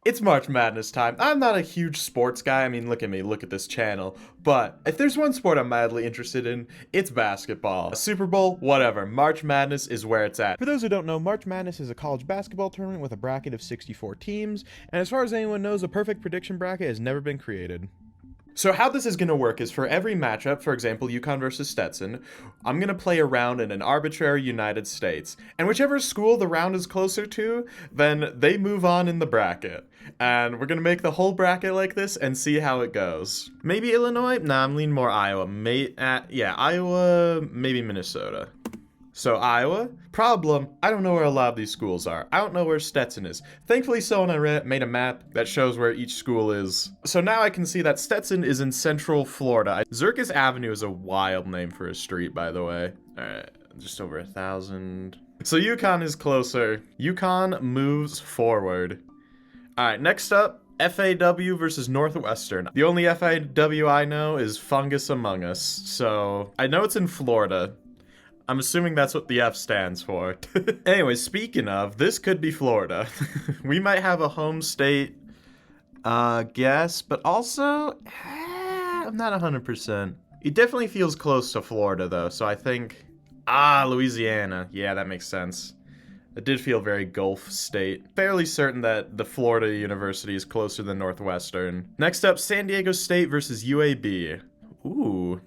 It's March Madness time. I'm not a huge sports guy. I mean, look at me, look at this channel. But if there's one sport I'm madly interested in, it's basketball. Super Bowl, whatever. March Madness is where it's at. For those who don't know, March Madness is a college basketball tournament with a bracket of 64 teams, and as far as anyone knows, a perfect prediction bracket has never been created. So how this is going to work is for every matchup, for example, UConn versus Stetson, I'm going to play a round in an arbitrary United States. And whichever school the round is closer to, then they move on in the bracket. And we're going to make the whole bracket like this and see how it goes. Maybe Illinois? Nah, I'm leaning more Iowa. Yeah, Iowa, maybe Minnesota. So Iowa, problem, I don't know where a lot of these schools are. I don't know where Stetson is. Thankfully, someone made a map that shows where each school is. So now I can see that Stetson is in central Florida. Zircus Avenue is a wild name for a street, by the way. All right, just over 1,000. So UConn is closer. UConn moves forward. All right, next up, FAW versus Northwestern. The only FAW I know is Fungus Among Us. So I know it's in Florida. I'm assuming that's what the F stands for. Anyway, speaking of, this could be Florida. We might have a home state guess, but also, I'm not 100%. It definitely feels close to Florida, though, so I think, Louisiana. Yeah, that makes sense. It did feel very Gulf state. Fairly certain that the Florida University is closer than Northwestern. Next up, San Diego State versus UAB. Ooh.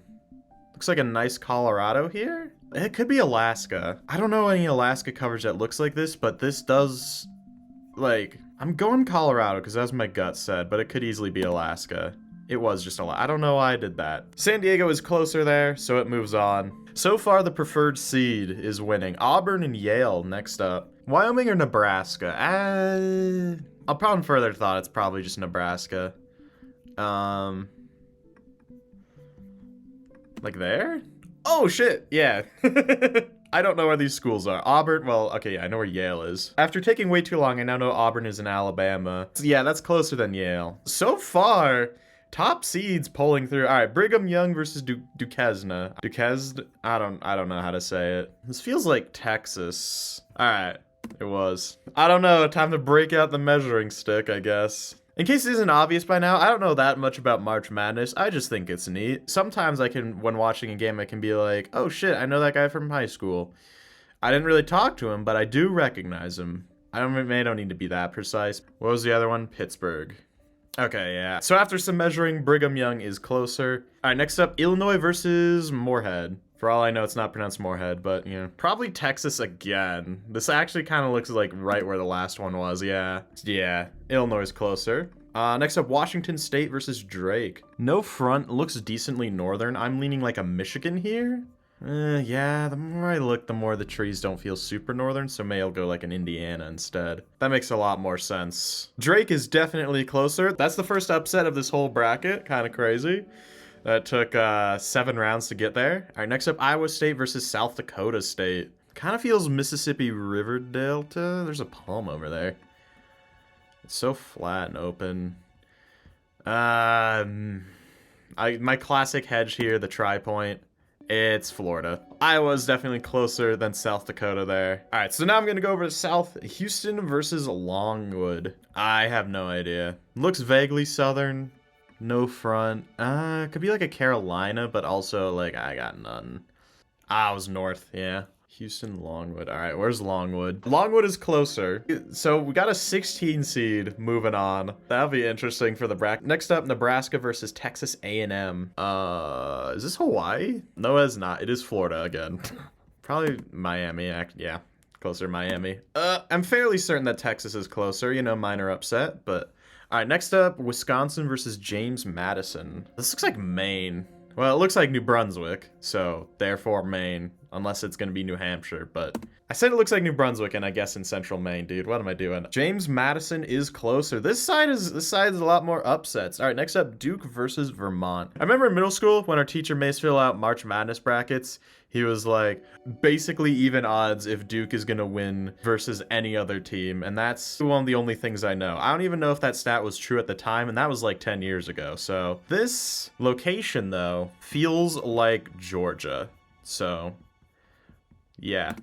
Looks like a nice Colorado here. It could be Alaska. I don't know any Alaska coverage that looks like this, but this does, like, I'm going Colorado because that's what my gut said, but it could easily be Alaska. It was just Alaska. I don't know why I did that. San Diego is closer there, so it moves on. So far, the preferred seed is winning. Auburn and Yale next up. Wyoming or Nebraska? Upon further thought, it's probably just Nebraska. Like there? Oh, shit, yeah. I don't know where these schools are. Auburn, well, okay, I know where Yale is. After taking way too long, I now know Auburn is in Alabama. So yeah, that's closer than Yale. So far, top seeds pulling through. All right, Brigham Young versus Duquesne. Duquesne? I don't know how to say it. This feels like Texas. All right, it was. I don't know, time to break out the measuring stick, I guess. In case it isn't obvious by now, I don't know that much about March Madness. I just think it's neat. Sometimes when watching a game, I can be like, oh shit, I know that guy from high school. I didn't really talk to him, but I do recognize him. I don't need to be that precise. What was the other one? Pittsburgh. Okay, yeah. So after some measuring, Brigham Young is closer. All right, next up, Illinois versus Moorhead. For all I know, it's not pronounced Moorhead, but, you know. Probably Texas again. This actually kind of looks like right where the last one was, yeah. Yeah, Illinois is closer. Next up, Washington State versus Drake. No front, looks decently northern. I'm leaning like a Michigan here. Yeah, the more I look, the more the trees don't feel super northern, so maybe I'll go like an Indiana instead. That makes a lot more sense. Drake is definitely closer. That's the first upset of this whole bracket. Kind of crazy. That took 7 rounds to get there. All right, next up, Iowa State versus South Dakota State. Kind of feels Mississippi River Delta. There's a palm over there. It's so flat and open. My classic hedge here, the tri-point. It's Florida. Iowa's definitely closer than South Dakota there. All right, so now I'm gonna go over to South Houston versus Longwood. I have no idea. Looks vaguely southern. No front. Could be like a Carolina, but also like I got none. It was north, yeah. Houston, Longwood. All right, where's Longwood? Longwood is closer. So we got a 16 seed moving on. That'll be interesting for the bracket. Next up, Nebraska versus Texas A&M. Is this Hawaii? No, it's not. It is Florida again. Probably Miami. Yeah, closer to Miami. I'm fairly certain that Texas is closer. You know, minor upset, but... All right, next up, Wisconsin versus James Madison. This looks like Maine. Well, it looks like New Brunswick, so therefore Maine, unless it's gonna be New Hampshire, but I said it looks like New Brunswick, and I guess in central Maine, dude. What am I doing? James Madison is closer. This side is a lot more upsets. All right, next up, Duke versus Vermont. I remember in middle school when our teacher made us fill out March Madness brackets, he was like, basically even odds if Duke is gonna win versus any other team, and that's one of the only things I know. I don't even know if that stat was true at the time, and that was like 10 years ago. So this location, though, feels like Georgia. So, yeah.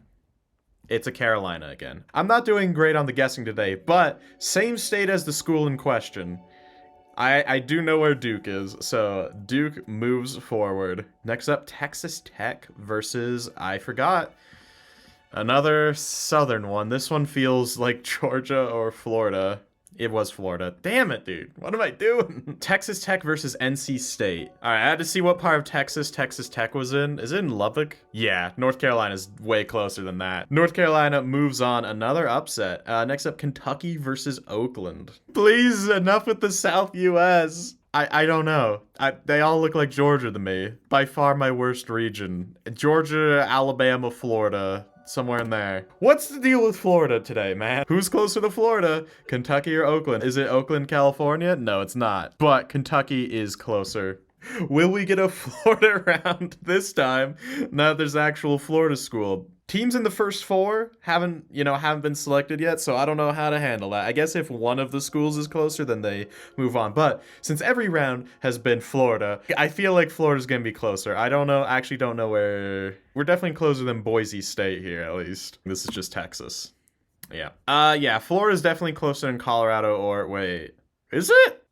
It's a Carolina again. I'm not doing great on the guessing today, but same state as the school in question. I do know where Duke is, so Duke moves forward. Next up, Texas Tech versus, I forgot, another southern one. This one feels like Georgia or Florida. It was Florida. Damn it, dude. What am I doing? Texas Tech versus NC State. All right, I had to see what part of Texas Tech was in. Is it in Lubbock? Yeah, North Carolina's way closer than that. North Carolina moves on. Another upset. Next up, Kentucky versus Oakland. Please, enough with the South U.S. I don't know. They all look like Georgia to me. By far my worst region. Georgia, Alabama, Florida. Somewhere in there. What's the deal with Florida today, man? Who's closer to Florida? Kentucky or Oakland? Is it Oakland, California? No, it's not. But Kentucky is closer. Will we get a Florida round this time? Now that there's actual Florida school. Teams in the first four haven't been selected yet, so I don't know how to handle that. I guess if one of the schools is closer, then they move on. But since every round has been Florida, I feel like Florida's gonna be closer. I actually don't know where. We're definitely closer than Boise State here, at least. This is just Texas. Yeah. Yeah, Florida's definitely closer than Colorado or, wait. Is it?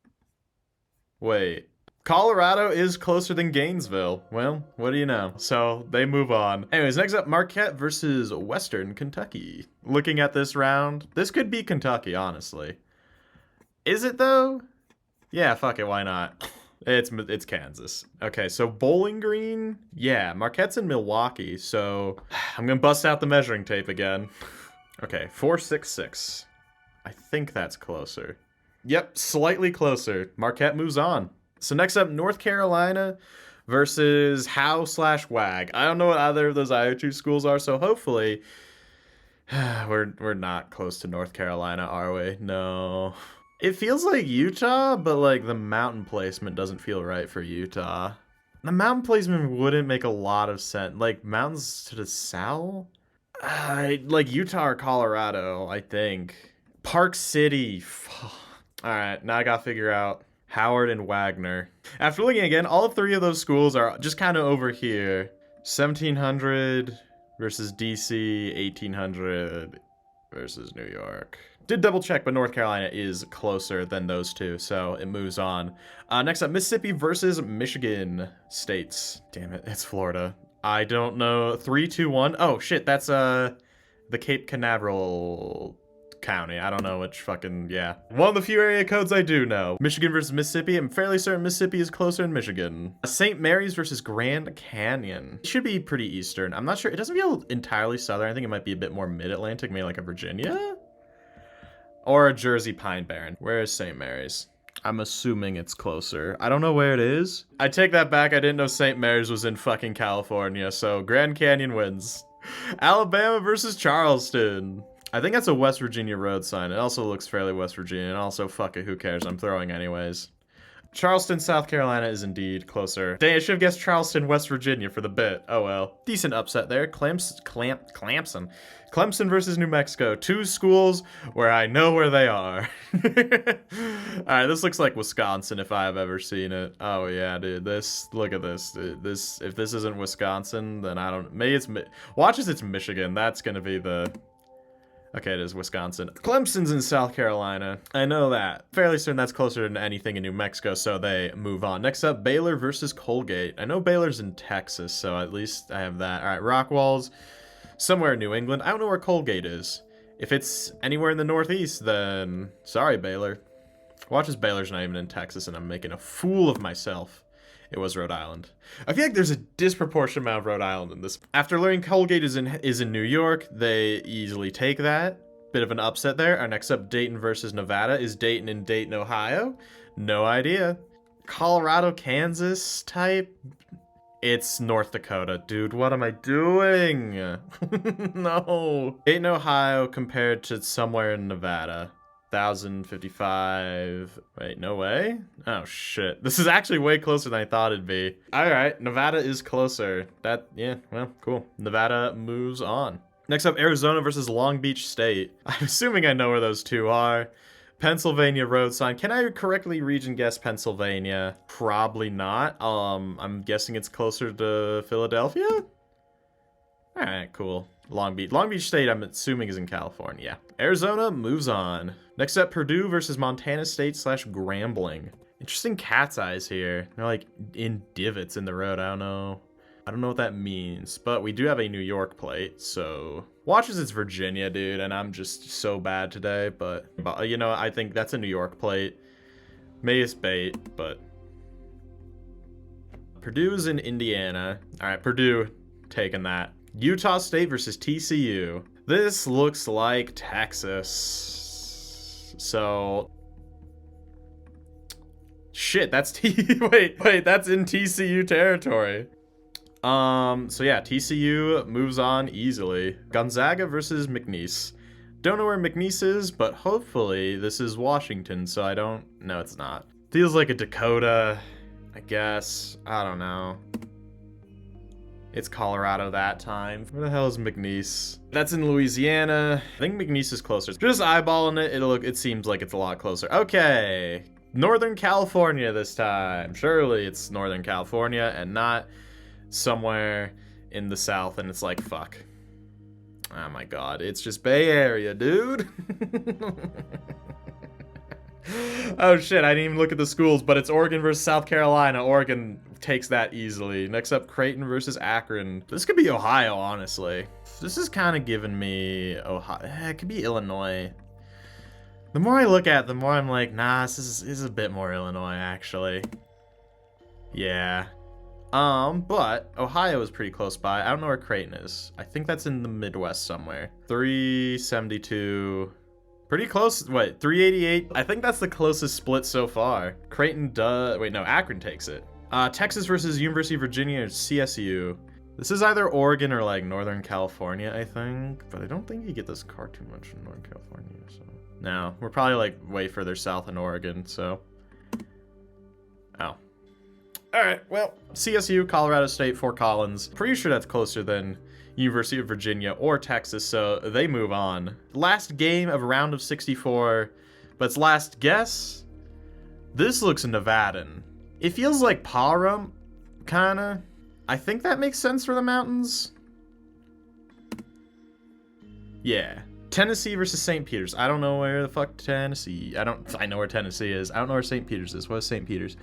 Wait. Colorado is closer than Gainesville. Well, what do you know? So they move on. Anyways, next up, Marquette versus Western Kentucky. Looking at this round, this could be Kentucky, honestly. Is it though? Yeah, fuck it, why not? It's Kansas. Okay, so Bowling Green, yeah, Marquette's in Milwaukee, so I'm gonna bust out the measuring tape again. Okay, 466. I think that's closer. Yep, slightly closer. Marquette moves on. So next up, North Carolina versus Howe/WAG. I don't know what either of those other two schools are, so hopefully we're not close to North Carolina, are we? No. It feels like Utah, but like the mountain placement doesn't feel right for Utah. The mountain placement wouldn't make a lot of sense. Like mountains to the south? Like Utah or Colorado, I think. Park City. All right, now I gotta figure out Howard and Wagner. After looking again, all three of those schools are just kind of over here. 1700 versus DC, 1800 versus New York. Did double check, but North Carolina is closer than those two, so it moves on. Next up, Mississippi versus Michigan states. Damn it, it's Florida. I don't know. 3, 2, 1. Oh shit, that's the Cape Canaveral County. I don't know which fucking, yeah. One of the few area codes I do know. Michigan versus Mississippi. I'm fairly certain Mississippi is closer than Michigan. St. Mary's versus Grand Canyon. It should be pretty eastern. I'm not sure. It doesn't feel entirely southern. I think it might be a bit more mid-Atlantic, maybe like a Virginia? Or a Jersey Pine Barren. Where is St. Mary's? I'm assuming it's closer. I don't know where it is. I take that back. I didn't know St. Mary's was in fucking California, so Grand Canyon wins. Alabama versus Charleston. I think that's a West Virginia road sign. It also looks fairly West Virginia, and also, fuck it, who cares? I'm throwing anyways. Charleston, South Carolina is indeed closer. Dang, I should have guessed Charleston, West Virginia for the bit. Oh well. Decent upset there. Clemson. Clemson versus New Mexico. Two schools where I know where they are. Alright, this looks like Wisconsin if I've ever seen it. Oh yeah, dude. Look at this. If this isn't Wisconsin, then I don't, maybe it's, watch as it's Michigan. That's gonna be the... Okay, it is Wisconsin. Clemson's in South Carolina. I know that. Fairly certain that's closer than anything in New Mexico, so they move on. Next up, Baylor versus Colgate. I know Baylor's in Texas, so at least I have that. All right, Rockwall's somewhere in New England. I don't know where Colgate is. If it's anywhere in the Northeast, then sorry, Baylor. Watch as Baylor's not even in Texas, and I'm making a fool of myself. It was Rhode Island. I feel like there's a disproportionate amount of Rhode Island in this. After learning Colgate is in New York, they easily take that. Bit of an upset there. Our next up, Dayton versus Nevada. Is Dayton in Dayton, Ohio? No idea. Colorado, Kansas type? It's North Dakota. Dude, what am I doing? No. Dayton, Ohio compared to somewhere in Nevada. 1,055. Wait, no way? Oh shit. This is actually way closer than I thought it'd be. Alright, Nevada is closer. Yeah, well, cool. Nevada moves on. Next up, Arizona versus Long Beach State. I'm assuming I know where those two are. Pennsylvania road sign. Can I correctly region guess Pennsylvania? Probably not. I'm guessing it's closer to Philadelphia? Alright, cool. Long Beach. Long Beach State, I'm assuming, is in California. Yeah. Arizona moves on. Next up, Purdue versus Montana State / Grambling. Interesting cat's eyes here. They're like in divots in the road. I don't know what that means, but we do have a New York plate, so watches it's Virginia, dude, and I'm just so bad today, but you know, I think that's a New York plate. May is bait, but Purdue's in Indiana. All right, Purdue taking that. Utah State versus TCU. This looks like Texas. So shit, that's wait, that's in TCU territory. So yeah, TCU moves on easily. Gonzaga versus McNeese. Don't know where McNeese is, but hopefully this is Washington, so I don't... No, it's not. Feels like a Dakota, I guess. I don't know. It's Colorado that time. Where the hell is McNeese? That's in Louisiana. I think McNeese is closer. Just eyeballing it, it seems like it's a lot closer. Okay. Northern California this time. Surely it's Northern California and not somewhere in the South, and it's like, fuck. Oh my god, it's just Bay Area, dude. Oh shit, I didn't even look at the schools, but it's Oregon versus South Carolina. Oregon takes that easily. Next up, Creighton versus Akron. This could be Ohio, honestly. This is kind of giving me Ohio. It could be Illinois. The more I look at it, the more I'm like, nah, this is a bit more Illinois, actually. Yeah. But Ohio is pretty close by. I don't know where Creighton is. I think that's in the Midwest somewhere. 372. Pretty close. Wait, 388. I think that's the closest split so far. Creighton does. Wait, no, Akron takes it. Texas versus University of Virginia or CSU. This is either Oregon or like Northern California, I think. But I don't think you get this car too much in Northern California. So no, we're probably like way further south in Oregon. So. Oh. Alright, well, CSU, Colorado State, Fort Collins. Pretty sure that's closer than University of Virginia or Texas, so they move on. Last game of round of 64, but it's last guess. This looks Nevadan. It feels like Pahrump, kinda. I think that makes sense for the mountains. Yeah. Tennessee versus St. Peter's. I don't know where the fuck Tennessee... I know where Tennessee is. I don't know where St. Peter's is. What is St. Peter's?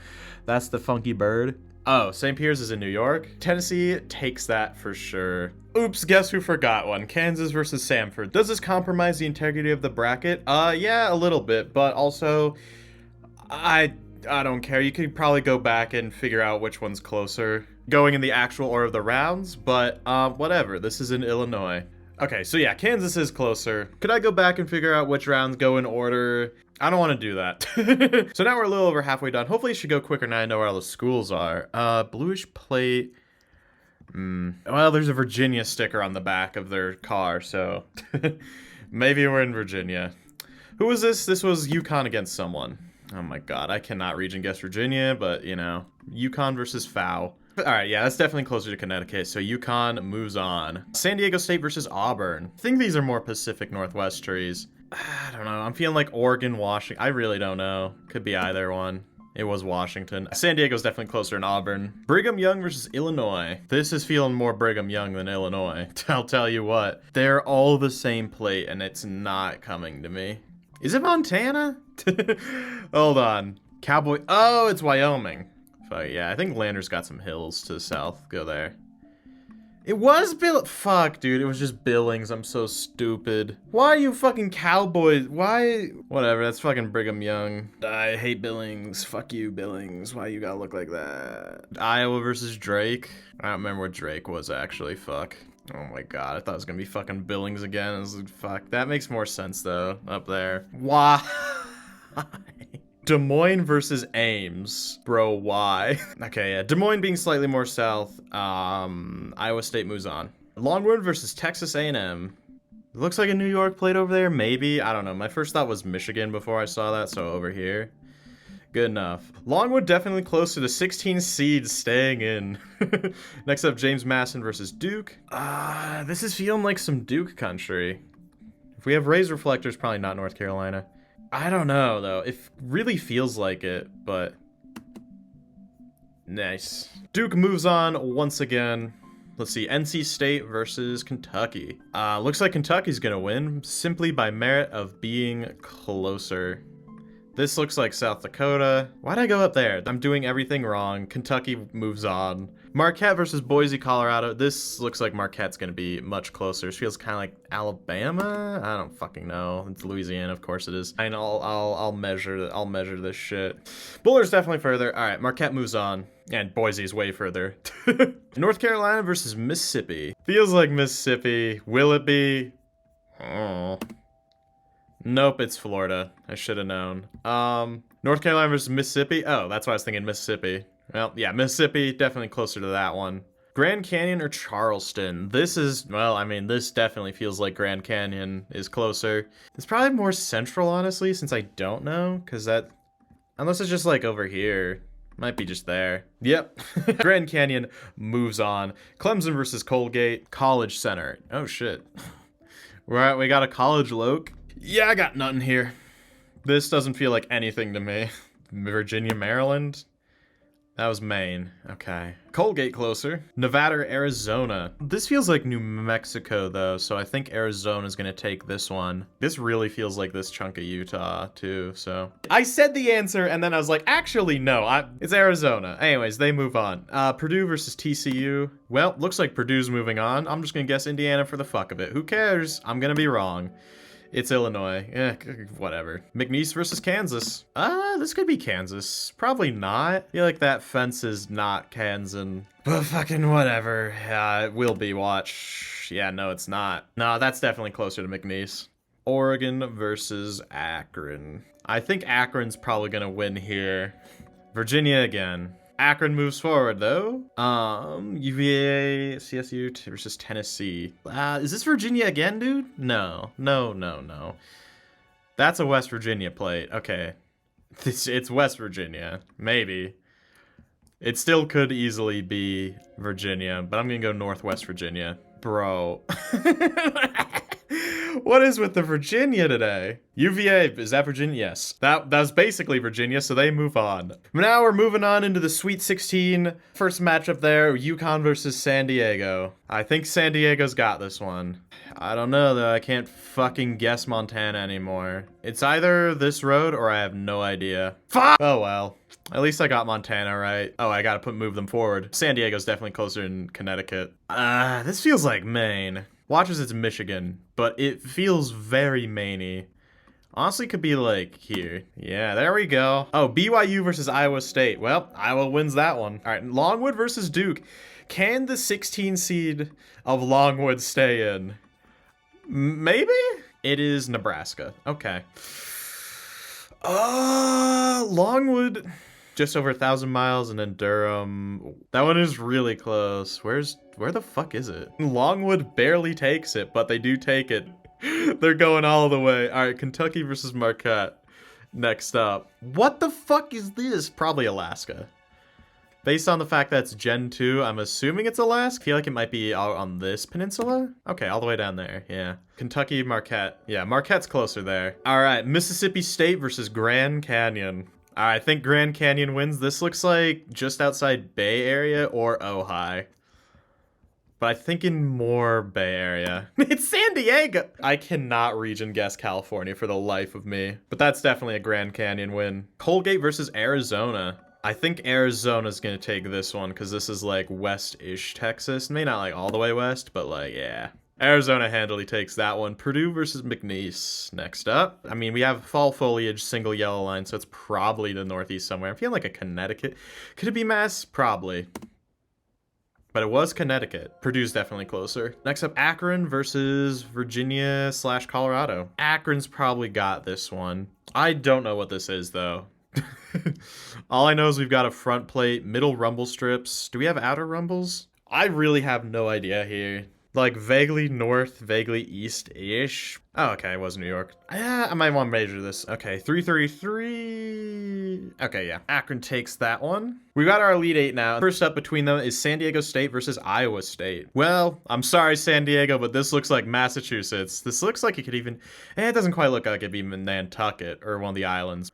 That's the funky bird. Oh, St. Peter's is in New York. Tennessee takes that for sure. Oops, guess who forgot one? Kansas versus Samford. Does this compromise the integrity of the bracket? Yeah, a little bit, but also I don't care. You could probably go back and figure out which one's closer going in the actual order of the rounds, but whatever. This is in Illinois. Okay, so yeah, Kansas is closer. Could I go back and figure out which rounds go in order? I don't want to do that. So now we're a little over halfway done. Hopefully it should go quicker now I know where all the schools are. Bluish plate. Well, there's a Virginia sticker on the back of their car, so maybe we're in Virginia. Who was this? This was UConn against someone. Oh my god, I cannot region guess Virginia, but you know, UConn versus FAU. All right, yeah, that's definitely closer to Connecticut, so UConn moves on. San Diego State versus Auburn. I think these are more Pacific Northwest trees. I don't know, I'm feeling like Oregon, Washington. I really don't know. Could be either one. It was Washington. San Diego's definitely closer than Auburn. Brigham Young versus Illinois. This is feeling more Brigham Young than Illinois. I'll tell you what. They're all the same plate, and it's not coming to me. Is it Montana? Hold on. Cowboy. Oh, it's Wyoming. Yeah, I think Lander's got some hills to the south. Go there. It was fuck, dude. It was just Billings. I'm so stupid. Why are you fucking Cowboys? Why? Whatever. That's fucking Brigham Young. I hate Billings. Fuck you, Billings. Why you gotta look like that? Iowa versus Drake. I don't remember what Drake was actually. Fuck. Oh my god. I thought it was gonna be fucking Billings again. I was like, fuck. That makes more sense though. Up there. Why? Des Moines versus Ames. Bro, why? Okay, yeah. Des Moines being slightly more south. Iowa State moves on. Longwood versus Texas A&M. It looks like a New York plate over there, maybe. I don't know. My first thought was Michigan before I saw that, so over here. Good enough. Longwood definitely close to the 16 seeds staying in. Next up, James Madison versus Duke. This is feeling like some Duke country. If we have raised reflectors, probably not North Carolina. I don't know, though. It really feels like it, but... Nice. Duke moves on once again. Let's see, NC State versus Kentucky. Looks like Kentucky's gonna win simply by merit of being closer. This looks like South Dakota. Why'd I go up there? I'm doing everything wrong. Kentucky moves on. Marquette versus Boise, Colorado. This looks like Marquette's gonna be much closer. It feels kind of like Alabama. I don't fucking know. It's Louisiana, of course it is. And I'll measure this shit. Buller's definitely further. All right, Marquette moves on, and Boise's way further. North Carolina versus Mississippi. Feels like Mississippi. Will it be? Oh. Nope, it's Florida. I should have known. North Carolina versus Mississippi. Oh, that's why I was thinking Mississippi. Well, yeah, Mississippi, definitely closer to that one. Grand Canyon or Charleston? This is, well, I mean, this definitely feels like Grand Canyon is closer. It's probably more central, honestly, since I don't know, because that, unless it's just like over here. Might be just there. Yep. Grand Canyon moves on. Clemson versus Colgate. College Center. Oh, shit. We got a college loc. Yeah, I got nothing here. This doesn't feel like anything to me. Virginia, Maryland? That was Maine. Okay. Colgate closer. Nevada, Arizona. This feels like New Mexico, though, so I think Arizona's gonna take this one. This really feels like this chunk of Utah, too, so. I said the answer, and then I was like, actually, no, it's Arizona. Anyways, they move on. Purdue versus TCU. Well, looks like Purdue's moving on. I'm just gonna guess Indiana for the fuck of it. Who cares? I'm gonna be wrong. It's Illinois. Whatever. McNeese versus Kansas. This could be Kansas. Probably not. I feel like that fence is not Kansan. But fucking whatever. It will be. Watch. Yeah, no, it's not. No, that's definitely closer to McNeese. Oregon versus Akron. I think Akron's probably gonna win here. Virginia again. Akron moves forward, though. UVA, CSU versus Tennessee. Is this Virginia again, dude? No. That's a West Virginia plate. Okay. It's West Virginia. Maybe. It still could easily be Virginia, but I'm gonna go Northwest Virginia. Bro. What is with the Virginia today? UVA, is that Virginia? Yes. That's basically Virginia, so they move on. Now we're moving on into the Sweet 16. First matchup there, UConn versus San Diego. I think San Diego's got this one. I don't know, though. I can't fucking guess Montana anymore. It's either this road or I have no idea. Fuck! Oh, well. At least I got Montana right. Oh, I gotta move them forward. San Diego's definitely closer in Connecticut. This feels like Maine. Watches it's Michigan, but it feels very Maine-y. Honestly, could be like here. Yeah, there we go. Oh, BYU versus Iowa State. Well, Iowa wins that one. All right, Longwood versus Duke. Can the 16 seed of Longwood stay in? Maybe? It is Nebraska. Okay. Longwood, just over 1,000 miles, and then Durham. That one is really close. Where the fuck is it? Longwood barely takes it, but they do take it. They're going all the way. All right, Kentucky versus Marquette. Next up. What the fuck is this? Probably Alaska. Based on the fact that it's Gen 2, I'm assuming it's Alaska. I feel like it might be out on this peninsula. Okay, all the way down there, yeah. Kentucky, Marquette. Yeah, Marquette's closer there. All right, Mississippi State versus Grand Canyon. I think Grand Canyon wins. This looks like just outside Bay Area or Ojai. But I'm thinking more Bay Area. It's San Diego! I cannot region guess California for the life of me. But that's definitely a Grand Canyon win. Colgate versus Arizona. I think Arizona's gonna take this one because this is like west-ish Texas. Maybe not like all the way west, but like, yeah. Arizona handily takes that one. Purdue versus McNeese. Next up. I mean, we have fall foliage, single yellow line, so it's probably the Northeast somewhere. I'm feeling like a Connecticut. Could it be Mass? Probably. But it was Connecticut. Purdue's definitely closer. Next up, Akron versus Virginia/Colorado. Akron's probably got this one. I don't know what this is, though. All I know is we've got a front plate, middle rumble strips. Do we have outer rumbles? I really have no idea here. Like vaguely north, vaguely east-ish. Oh, okay, it was New York. Yeah, I might want to measure this. Okay, 333. Okay, yeah. Akron takes that one. We got our Elite Eight now. First up between them is San Diego State versus Iowa State. Well, I'm sorry, San Diego, but this looks like Massachusetts. This looks like it could even... it doesn't quite look like it'd be Nantucket or one of the islands.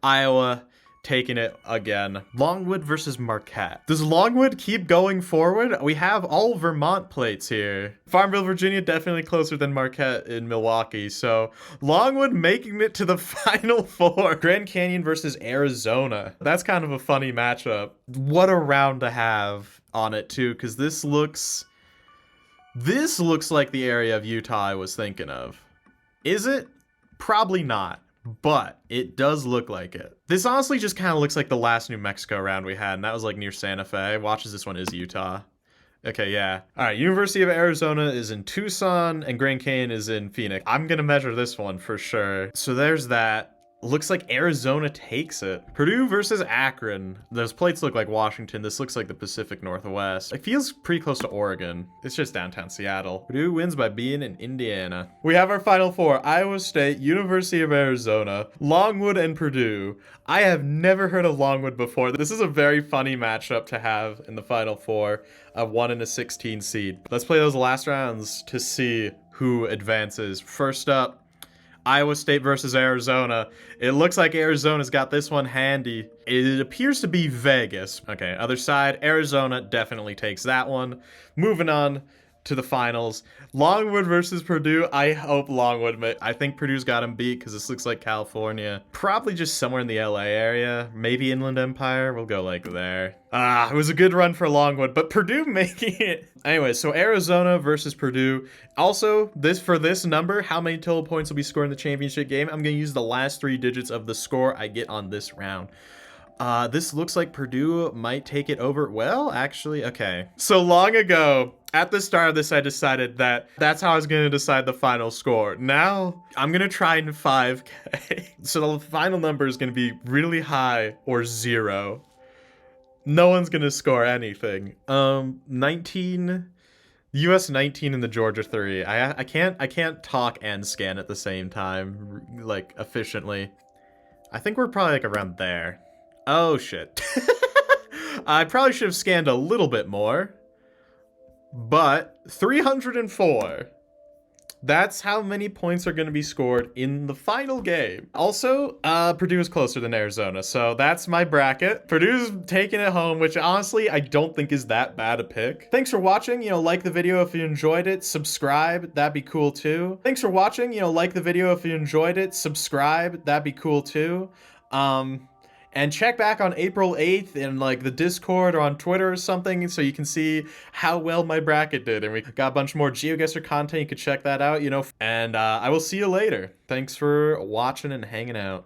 Iowa taking it again. Longwood versus Marquette. Does Longwood keep going forward? We have all Vermont plates here. Farmville, Virginia, definitely closer than Marquette in Milwaukee. So Longwood making it to the Final Four. Grand Canyon versus Arizona. That's kind of a funny matchup. What a round to have on it too, because this looks like the area of Utah I was thinking of. Is it? Probably not. But it does look like it. This honestly just kind of looks like the last New Mexico round we had, and that was like near Santa Fe. Watches, this one is Utah. Okay, yeah. All right, University of Arizona is in Tucson, and Grand Canyon is in Phoenix. I'm gonna measure this one for sure. So there's that. Looks like Arizona takes it. Purdue versus Akron. Those plates look like Washington. This looks like the Pacific Northwest. It feels pretty close to Oregon. It's just downtown Seattle. Purdue wins by being in Indiana. We have our Final Four. Iowa State, University of Arizona, Longwood, and Purdue. I have never heard of Longwood before. This is a very funny matchup to have in the Final Four. A 1 and a 16 seed. Let's play those last rounds to see who advances. First up, Iowa State versus Arizona. It looks like Arizona's got this one handy. It appears to be Vegas. Okay, other side, Arizona definitely takes that one. Moving on to the finals. Longwood versus Purdue. I hope Longwood, I think Purdue's got him beat because this looks like California. Probably just somewhere in the LA area. Maybe Inland Empire. We'll go like there. It was a good run for Longwood, but Purdue making it. Anyway, so Arizona versus Purdue. Also, for this number, how many total points will be scored in the championship game? I'm going to use the last 3 digits of the score I get on this round. This looks like Purdue might take it over. Well, actually, okay. So long ago, at the start of this, I decided that that's how I was going to decide the final score. Now, I'm going to try in 5K. So the final number is going to be really high or 0. No one's going to score anything. 19... US 19 and the Georgia 3. I can't talk and scan at the same time, like, efficiently. I think we're probably, like, around there. Oh, shit. I probably should have scanned a little bit more. But 304. That's how many points are going to be scored in the final game. Also, Purdue is closer than Arizona, so that's my bracket. Purdue's taking it home, which honestly, I don't think is that bad a pick. Thanks for watching. Like the video if you enjoyed it. Subscribe. That'd be cool too. Thanks for watching. Like the video if you enjoyed it. Subscribe. That'd be cool too. And check back on April 8th in like the Discord or on Twitter or something so you can see how well my bracket did. And we got a bunch more GeoGuessr content. You could check that out, And I will see you later. Thanks for watching and hanging out.